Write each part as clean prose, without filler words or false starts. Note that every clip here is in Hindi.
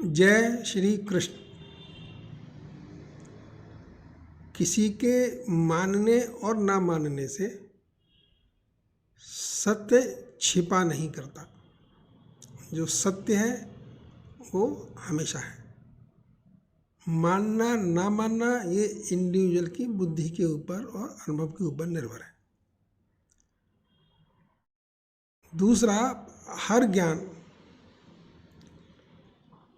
जय श्री कृष्ण। किसी के मानने और ना मानने से सत्य छिपा नहीं करता। जो सत्य है वो हमेशा है। मानना ना मानना ये इंडिविजुअल की बुद्धि के ऊपर और अनुभव के ऊपर निर्भर है। दूसरा, हर ज्ञान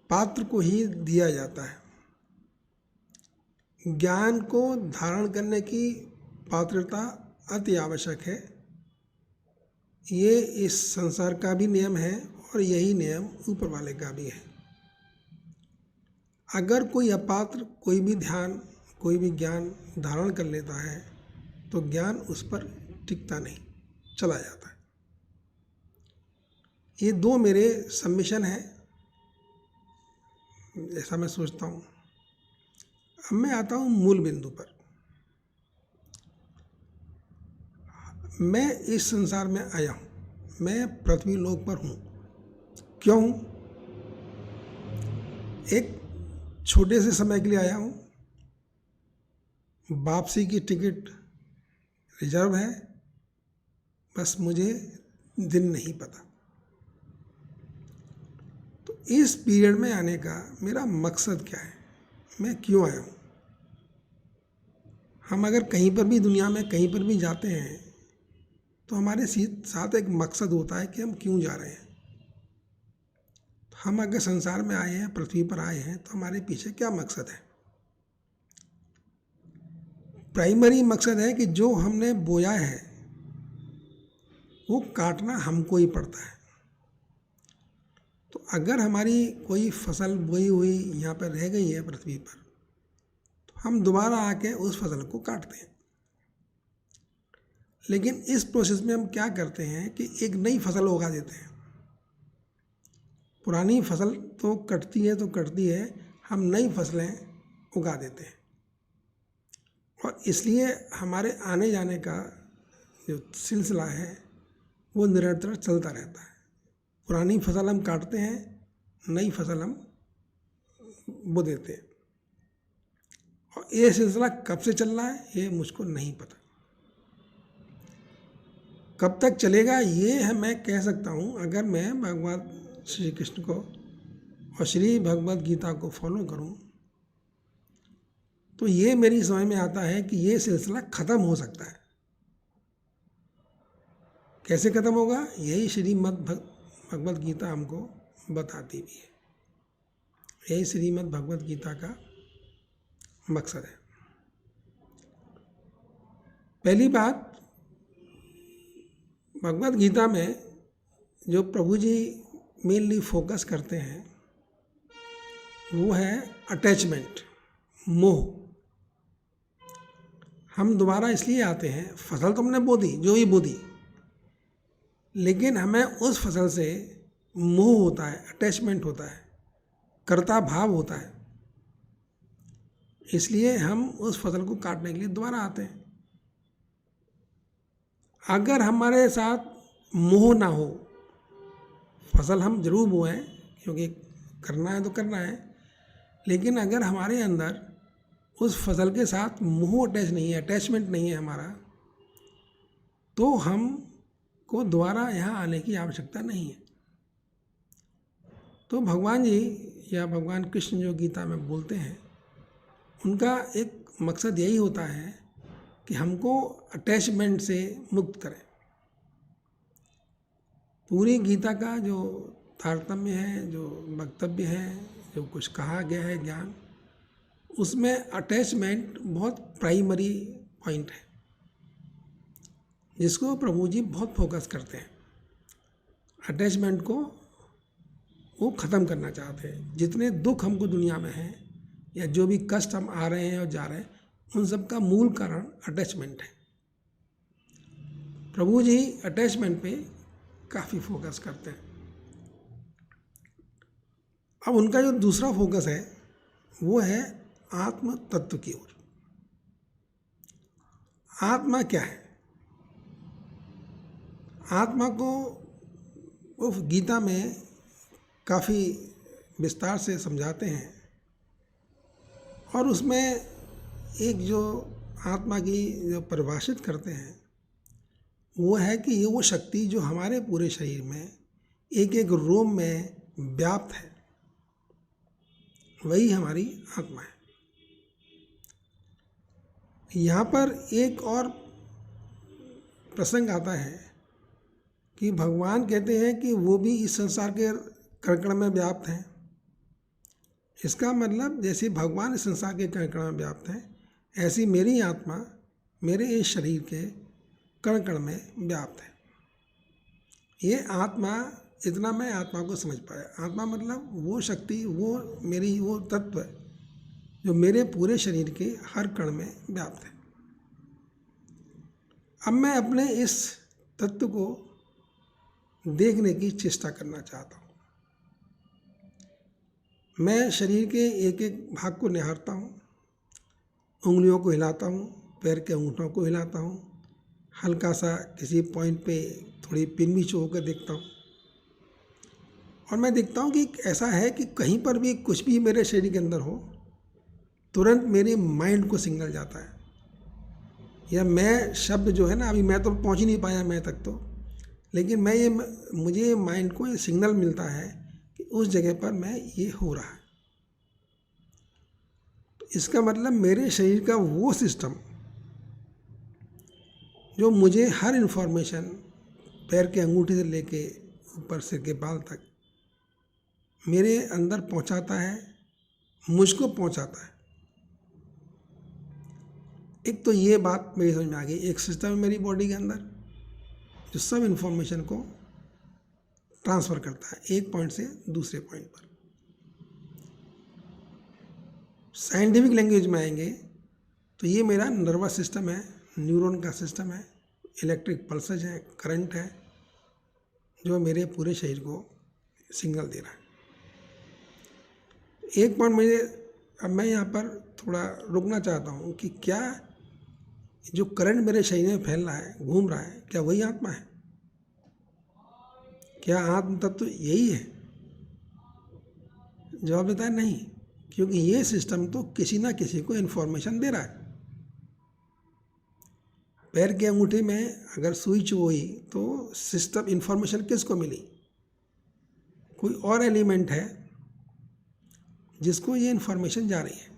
पात्र को ही दिया जाता है। ज्ञान को धारण करने की पात्रता अति आवश्यक है। ये इस संसार का भी नियम है और यही नियम ऊपर वाले का भी है। अगर कोई अपात्र कोई भी ध्यान कोई भी ज्ञान धारण कर लेता है तो ज्ञान उस पर टिकता नहीं, चला जाता है। ये दो मेरे सबमिशन हैं, ऐसा मैं सोचता हूँ। अब मैं आता हूँ मूल बिंदु पर। मैं इस संसार में आया हूँ, मैं पृथ्वी लोक पर हूँ। क्यों? एक छोटे से समय के लिए आया हूँ। वापसी की टिकट रिजर्व है, बस मुझे दिन नहीं पता। तो इस पीरियड में आने का मेरा मकसद क्या है, मैं क्यों आया हूँ? हम अगर कहीं पर भी दुनिया में कहीं पर भी जाते हैं तो हमारे साथ एक मकसद होता है कि हम क्यों जा रहे हैं। हम अगर संसार में आए हैं, पृथ्वी पर आए हैं, तो हमारे पीछे क्या मकसद है? प्राइमरी मकसद है कि जो हमने बोया है वो काटना हमको ही पड़ता है। तो अगर हमारी कोई फसल बोई हुई यहाँ पर रह गई है पृथ्वी पर, तो हम दोबारा आके उस फसल को काटते हैं। लेकिन इस प्रोसेस में हम क्या करते हैं कि एक नई फसल उगा देते हैं। पुरानी फसल तो कटती है, हम नई फसलें उगा देते हैं। और इसलिए हमारे आने जाने का जो सिलसिला है वो निरंतर चलता रहता है। पुरानी फसल हम काटते हैं, नई फसल हम बो देते हैं। और ये सिलसिला कब से चल रहा है ये मुझको नहीं पता। कब तक चलेगा ये मैं कह सकता हूँ अगर मैं भगवान श्री कृष्ण को और श्री भगवद गीता को फॉलो करूँ तो ये मेरी समझ में आता है कि ये सिलसिला ख़त्म हो सकता है। कैसे ख़त्म होगा? यही श्रीमद् भगवद गीता हमको बताती भी है। यही श्रीमद् भगवद गीता का मकसद है। पहली बात, भगवद गीता में जो प्रभु जी मेनली फोकस करते हैं वो है अटैचमेंट, मोह। हम दोबारा इसलिए आते हैं, फसल तो हमने बो दी, जो भी बो दी, लेकिन हमें उस फसल से मोह होता है, अटैचमेंट होता है, कर्ता भाव होता है। इसलिए हम उस फसल को काटने के लिए दोबारा आते हैं। अगर हमारे साथ मोह ना हो, फसल हम जरूर बोएं क्योंकि करना है तो करना है, लेकिन अगर हमारे अंदर उस फसल के साथ मोह अटैचमेंट नहीं है हमारा, तो हम को दोबारा यहाँ आने की आवश्यकता नहीं है। तो भगवान जी या भगवान कृष्ण जो गीता में बोलते हैं उनका एक मकसद यही होता है कि हमको अटैचमेंट से मुक्त करें। पूरी गीता का जो तारतम्य है, जो वक्तव्य है, जो कुछ कहा गया है ज्ञान, उसमें अटैचमेंट बहुत प्राइमरी पॉइंट है जिसको प्रभु जी बहुत फोकस करते हैं। अटैचमेंट को वो ख़त्म करना चाहते हैं। जितने दुख हमको दुनिया में हैं या जो भी कष्ट हम आ रहे हैं और जा रहे हैं, उन सब का मूल कारण अटैचमेंट है। प्रभु जी अटैचमेंट पे काफ़ी फोकस करते हैं। अब उनका जो दूसरा फोकस है वो है आत्म तत्व की ओर। आत्मा क्या है? आत्मा को वो गीता में काफ़ी विस्तार से समझाते हैं और उसमें एक जो आत्मा की जो परिभाषित करते हैं वो है कि ये वो शक्ति जो हमारे पूरे शरीर में एक एक रोम में व्याप्त है, वही हमारी आत्मा है। यहाँ पर एक और प्रसंग आता है कि भगवान कहते हैं कि वो भी इस संसार के कण कण में व्याप्त हैं। इसका मतलब जैसे भगवान इस संसार के कण कण में व्याप्त हैं, ऐसी मेरी आत्मा मेरे इस शरीर के कण कण में व्याप्त है। ये आत्मा, इतना मैं आत्मा को समझ पाया। आत्मा मतलब वो शक्ति, वो मेरी वो तत्व जो मेरे पूरे शरीर के हर कण में व्याप्त है। अब मैं अपने इस तत्व को देखने की चेष्टा करना चाहता हूँ। मैं शरीर के एक एक भाग को निहारता हूँ, उंगलियों को हिलाता हूँ, पैर के अंगूठों को हिलाता हूँ, हल्का सा किसी पॉइंट पे थोड़ी पिनवीच होकर देखता हूँ और मैं देखता हूँ कि ऐसा है कि कहीं पर भी कुछ भी मेरे शरीर के अंदर हो, तुरंत मेरे माइंड को सिग्नल जाता है, या मैं शब्द जो है ना, अभी मैं तो पहुँच ही नहीं पाया मैं तक तो, लेकिन मुझे माइंड को ये सिग्नल मिलता है कि उस जगह पर मैं ये हो रहा है। तो इसका मतलब मेरे शरीर का वो सिस्टम जो मुझे हर इन्फॉर्मेशन पैर के अंगूठे से लेके ऊपर सिर के बाल तक मेरे अंदर पहुंचाता है, मुझको पहुंचाता है। एक तो ये बात मेरी समझ में आ गई, एक सिस्टम है मेरी बॉडी के अंदर जो सब इन्फॉर्मेशन को ट्रांसफ़र करता है एक पॉइंट से दूसरे पॉइंट पर। साइंटिफिक लैंग्वेज में आएंगे तो ये मेरा नर्वस सिस्टम है, न्यूरॉन का सिस्टम है, इलेक्ट्रिक पल्सेज है, करंट है, जो मेरे पूरे शरीर को सिग्नल दे रहा है। एक पॉइंट अब मैं यहाँ पर थोड़ा रुकना चाहता हूँ कि क्या जो करंट मेरे शरीर में फैल रहा है, घूम रहा है, क्या वही आत्मा है? क्या आत्म तत्व यही है? जवाब देता है नहीं, क्योंकि ये सिस्टम तो किसी ना किसी को इन्फॉर्मेशन दे रहा है। पैर के अंगूठे में अगर सुई चुभोई तो सिस्टम इन्फॉर्मेशन किसको मिली? कोई और एलिमेंट है जिसको ये इन्फॉर्मेशन जा रही है।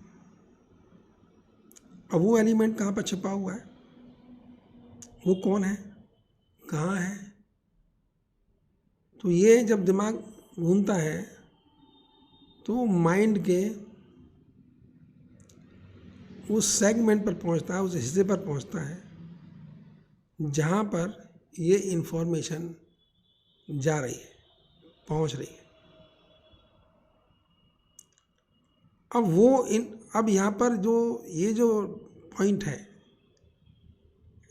अब वो एलिमेंट कहाँ पर छिपा हुआ है, वो कौन है, कहाँ है? तो ये जब दिमाग घूमता है तो माइंड के उस सेगमेंट पर पहुंचता है, उस हिस्से पर पहुंचता है जहाँ पर ये इन्फॉर्मेशन जा रही है, पहुंच रही है। अब यहाँ पर जो पॉइंट है,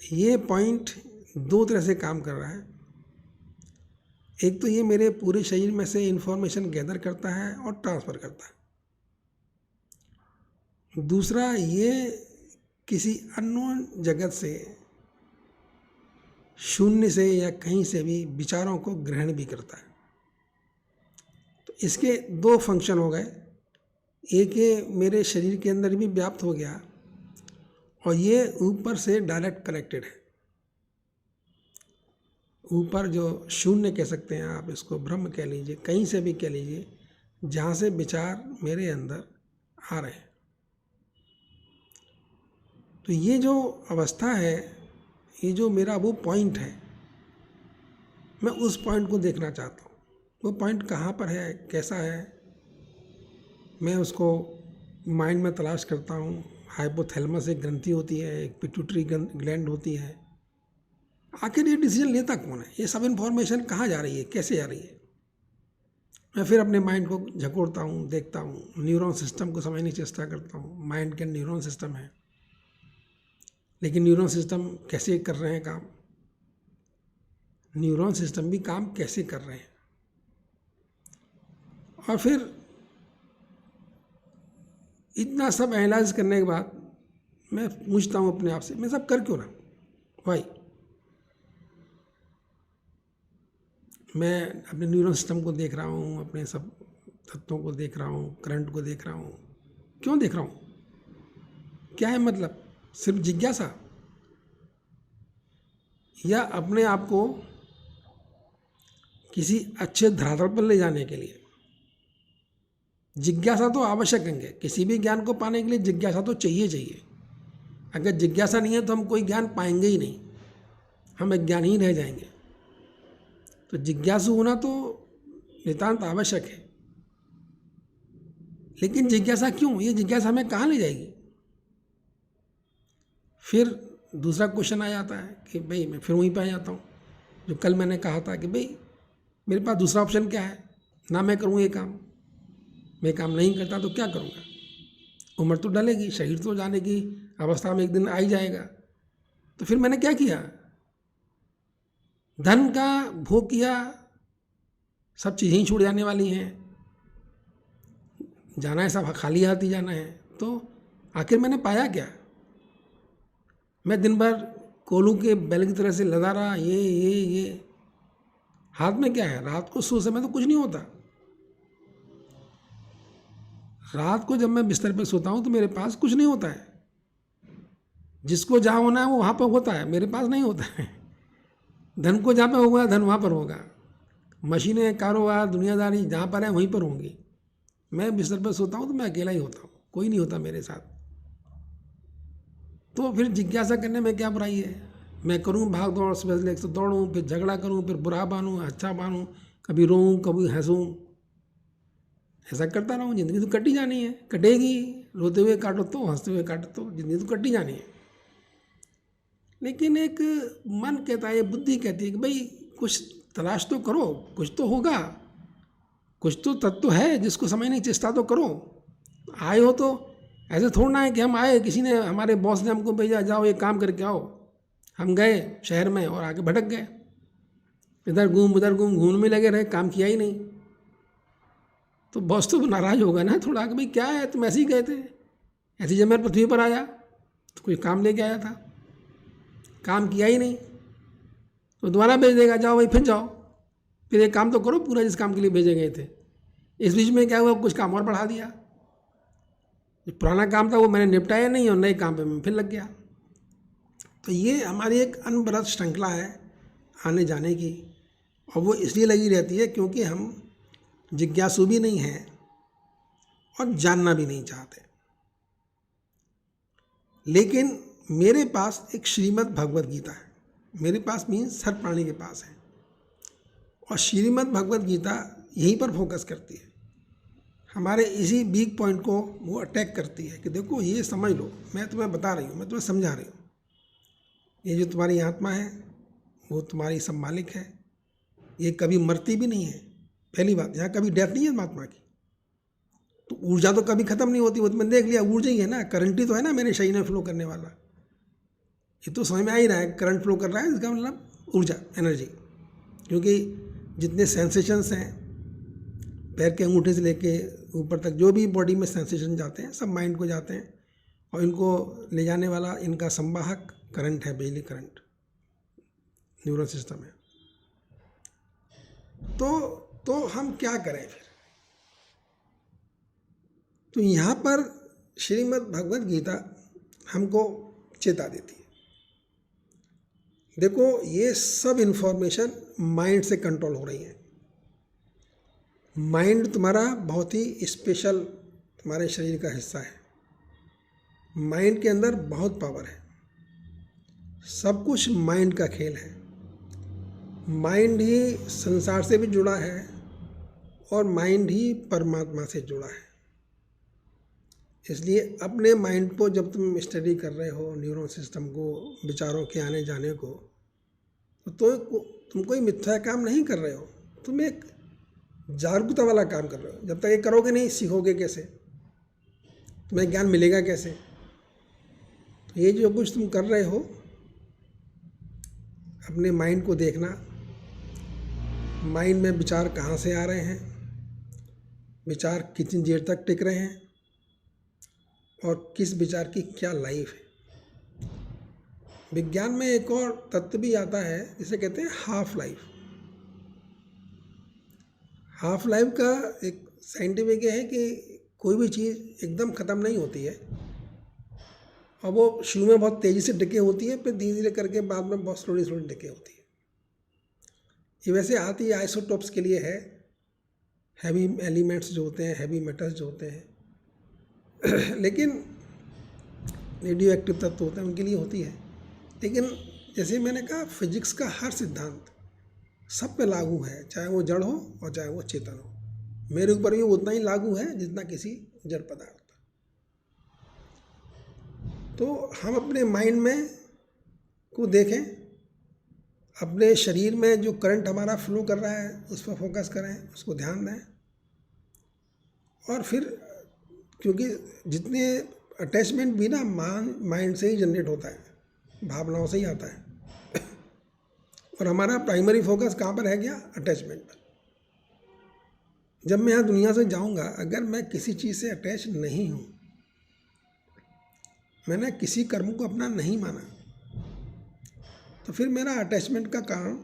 ये पॉइंट दो तरह से काम कर रहा है। एक तो ये मेरे पूरे शरीर में से इन्फॉर्मेशन गैदर करता है और ट्रांसफ़र करता है। दूसरा, ये किसी अननोन जगत से, शून्य से या कहीं से भी विचारों को ग्रहण भी करता है। तो इसके दो फंक्शन हो गए, एक ये मेरे शरीर के अंदर भी व्याप्त हो गया और ये ऊपर से डायरेक्ट कनेक्टेड है। ऊपर जो शून्य कह सकते हैं आप, इसको ब्रह्म कह लीजिए, कहीं से भी कह लीजिए, जहाँ से विचार मेरे अंदर आ रहे हैं। तो ये जो अवस्था है, ये जो मेरा वो पॉइंट है, मैं उस पॉइंट को देखना चाहता हूँ। वो पॉइंट कहाँ पर है, कैसा है, मैं उसको माइंड में तलाश करता हूँ। हाइपोथैलेमस एक ग्रंथि होती है, एक पिट्यूटरी ग्लैंड होती है। आखिर ये डिसीजन लेता कौन है? ये सब इन्फॉर्मेशन कहाँ जा रही है, कैसे जा रही है? मैं फिर अपने माइंड को झकोड़ता हूँ, देखता हूँ, न्यूरॉन सिस्टम को समझने की चेष्टा करता हूँ। माइंड के न्यूरॉन सिस्टम है, लेकिन न्यूरॉन सिस्टम कैसे कर रहे हैं काम? न्यूरॉन सिस्टम भी काम कैसे कर रहे हैं? और फिर इतना सब एनालाइज करने के बाद मैं पूछता हूँ अपने आप से, मैं सब कर क्यों रहा हूँ? वाई? मैं अपने न्यूरल सिस्टम को देख रहा हूँ, अपने सब तत्वों को देख रहा हूँ, करंट को देख रहा हूँ, क्यों देख रहा हूँ? क्या है मतलब? सिर्फ जिज्ञासा, या अपने आप को किसी अच्छे धरातल पर ले जाने के लिए? जिज्ञासा तो आवश्यक है, किसी भी ज्ञान को पाने के लिए जिज्ञासा तो चाहिए। अगर जिज्ञासा नहीं है तो हम कोई ज्ञान पाएंगे ही नहीं, हम अज्ञानी ही रह जाएंगे। तो जिज्ञासु होना तो नितांत आवश्यक है। लेकिन जिज्ञासा क्यों? ये जिज्ञासा हमें कहाँ ले जाएगी? फिर दूसरा क्वेश्चन आ जाता है कि भाई मैं फिर वहीं पे आ जाता हूँ जो कल मैंने कहा था कि भाई मेरे पास दूसरा ऑप्शन क्या है? ना मैं करूँ ये काम, मैं काम नहीं करता तो क्या करूँगा? उम्र तो डलेगी, शरीर तो जाने की अवस्था में एक दिन आ ही जाएगा। तो फिर मैंने क्या किया? धन का भोग किया, सब चीज़ें ही छूट जाने वाली हैं, जाना है सब खाली हाथ ही जाना है। तो आखिर मैंने पाया क्या? मैं दिन भर कोलू के बैल की तरह से लदा रहा, ये हाथ में क्या है? रात को सो समय तो कुछ नहीं होता। रात को जब मैं बिस्तर पे सोता हूँ तो मेरे पास कुछ नहीं होता है। जिसको जहाँ होना है वो वहाँ पर होता है, मेरे पास नहीं होता है। धन को जहाँ पे होगा धन वहाँ पर होगा, मशीनें, कारोबार, दुनियादारी जहाँ पर है वहीं पर होंगी। मैं बिस्तर पर सोता हूँ तो मैं अकेला ही होता हूँ, कोई नहीं होता मेरे साथ। तो फिर जिज्ञासा करने में क्या बुराई है? मैं करूँ भाग दौड़, सुबह से लेकर दौड़ूँ, फिर झगड़ा करूँ, फिर बुरा मानूँ, अच्छा मानूँ, कभी रोऊँ, कभी हंसूँ, ऐसा करता रहूँ। ज़िंदगी तो कटी जानी है, कटेगी। रोते हुए काटो तो, हंसते हुए काटो तो, ज़िंदगी तो कटी जानी है। लेकिन एक मन कहता है, बुद्धि कहती है कि भाई कुछ तलाश तो करो, कुछ तो होगा, कुछ तो तत्व है जिसको समझने की चेष्टा तो करो। आए हो तो ऐसे थोड़ा है कि हम आए, किसी ने, हमारे बॉस ने हमको भेजा, जाओ ये काम करके आओ, हम गए शहर में और आगे भटक गए, इधर घूम उधर घूम, घूमने में लगे रहे, काम किया ही नहीं। तो बॉस तो नाराज होगा ना थोड़ा कि भाई क्या है, तुम ऐसे ही गए थे, ऐसी जब मैं पृथ्वी पर आया तो कोई काम लेके आया था, काम किया ही नहीं, तो दोबारा भेज देगा, जाओ भाई फिर जाओ, फिर एक काम तो करो पूरा जिस काम के लिए भेजे गए थे। इस बीच में क्या हुआ, कुछ काम और बढ़ा दिया, जो पुराना काम था वो मैंने निपटाया नहीं और नए काम पे मैं फिर लग गया। तो ये हमारी एक अनवरत श्रृंखला है आने जाने की, और वो इसलिए लगी रहती है क्योंकि हम जिज्ञासु भी नहीं हैं और जानना भी नहीं चाहते। लेकिन मेरे पास एक श्रीमद् भगवद गीता है, मेरे पास मीन्स हर प्राणी के पास है, और श्रीमद् भगवद गीता यहीं पर फोकस करती है, हमारे इसी वीक पॉइंट को वो अटैक करती है कि देखो ये समझ लो, मैं तुम्हें बता रही हूँ, मैं तुम्हें समझा रही हूँ, ये जो तुम्हारी आत्मा है वो तुम्हारी सब मालिक है, ये कभी मरती भी नहीं है। पहली बात, यहाँ कभी डेथ नहीं है आत्मा की। तो ऊर्जा तो कभी ख़त्म नहीं होती, वो तुमने देख लिया, ऊर्जा ही है ना, करंट ही तो है ना मेरे शरीर में फ्लो करने वाला। ये तो समझ में आ ही रहा है, करंट फ्लो कर रहा है, इसका मतलब ऊर्जा, एनर्जी। क्योंकि जितने सेंसेशंस हैं, पैर के अंगूठे से लेके ऊपर तक जो भी बॉडी में सेंसेशन जाते हैं सब माइंड को जाते हैं, और इनको ले जाने वाला इनका संवाहक करंट है, बिजली करंट, न्यूरल सिस्टम है। तो हम क्या करें फिर? तो यहाँ पर श्रीमद् भगवद गीता हमको चेता देती है, देखो ये सब इन्फॉर्मेशन माइंड से कंट्रोल हो रही है। माइंड तुम्हारा बहुत ही स्पेशल तुम्हारे शरीर का हिस्सा है, माइंड के अंदर बहुत पावर है, सब कुछ माइंड का खेल है। माइंड ही संसार से भी जुड़ा है और माइंड ही परमात्मा से जुड़ा है। इसलिए अपने माइंड को जब तुम स्टडी कर रहे हो, न्यूरल सिस्टम को, विचारों के आने जाने को, तो तुम कोई मिथ्या काम नहीं कर रहे हो, तुम एक जागरूकता वाला काम कर रहे हो। जब तक ये करोगे नहीं, सीखोगे कैसे, तुम्हें ज्ञान मिलेगा कैसे? तो ये जो कुछ तुम कर रहे हो, अपने माइंड को देखना, माइंड में विचार कहाँ से आ रहे हैं, विचार कितनी देर तक टिक रहे हैं, और किस विचार की क्या लाइफ है। विज्ञान में एक और तत्व भी आता है जिसे कहते हैं हाफ लाइफ। हाफ लाइफ का एक साइंटिफिक है कि कोई भी चीज़ एकदम ख़त्म नहीं होती है, और वो शुरू में बहुत तेज़ी से डिके होती है, फिर धीरे धीरे करके बाद में बहुत स्लोली स्लोली डिके होती है। ये वैसे आती है आइसोटोप्स के लिए है, हैवी एलिमेंट्स जो होते हैं, हैवी मेटल्स जो होते हैं लेकिन रेडियो एक्टिव तत्व होते हैं उनके लिए होती है। लेकिन जैसे मैंने कहा, फिजिक्स का हर सिद्धांत सब पे लागू है, चाहे वो जड़ हो और चाहे वो चेतन हो। मेरे ऊपर भी उतना ही लागू है जितना किसी जड़ पदार्थ पर। तो हम अपने माइंड में को देखें, अपने शरीर में जो करंट हमारा फ्लो कर रहा है उस पर फोकस करें, उसको ध्यान दें। और फिर क्योंकि जितने अटैचमेंट भी ना माइंड से ही जनरेट होता है, भावनाओं से ही आता है और हमारा प्राइमरी फोकस कहाँ पर रह गया? अटैचमेंट पर। जब मैं यहाँ दुनिया से जाऊँगा, अगर मैं किसी चीज़ से अटैच नहीं हूँ, मैंने किसी कर्म को अपना नहीं माना, तो फिर मेरा अटैचमेंट का कारण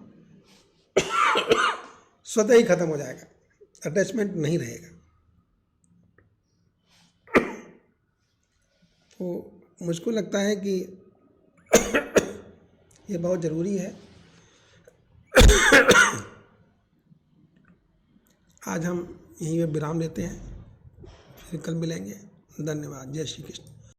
स्वतः ही खत्म हो जाएगा, अटैचमेंट नहीं रहेगा। तो मुझको लगता है कि ये बहुत ज़रूरी है। आज हम यहीं पे विराम लेते हैं, फिर कल मिलेंगे। धन्यवाद। जय श्री कृष्ण।